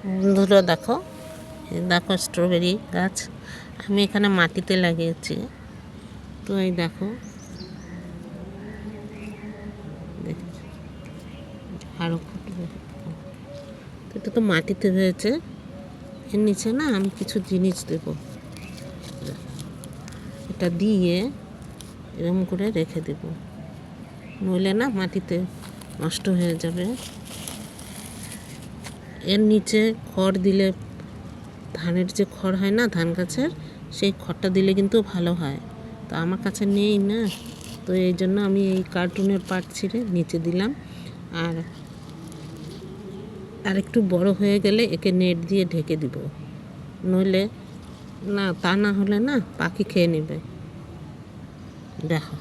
বন্ধুরা দেখো, দেখো স্ট্রবেরি গাছ আমি এখানে মাটিতে লাগিয়েছি। তো এই দেখো আরও ফুটবে। এটা তো মাটিতে হয়েছে, এর নিচে না আমি কিছু জিনিস দেব। এটা দিয়ে এরকম করে রেখে দেব, নইলে না মাটিতে নষ্ট হয়ে যাবে। এর নিচে খড় দিলে, ধানের যে খড় হয় না ধান গাছের, সেই খড়টা দিলে কিন্তু ভালো হয়। তো আমার কাছে নেই না, তো এই জন্য আমি এই কার্টুনের পাট ছিঁড়ে নিচে দিলাম। আর একটু বড় হয়ে গেলে একে নেট দিয়ে ঢেকে দিব, নইলে না, তা না হলে না পাখি খেয়ে নেবে। দেখো।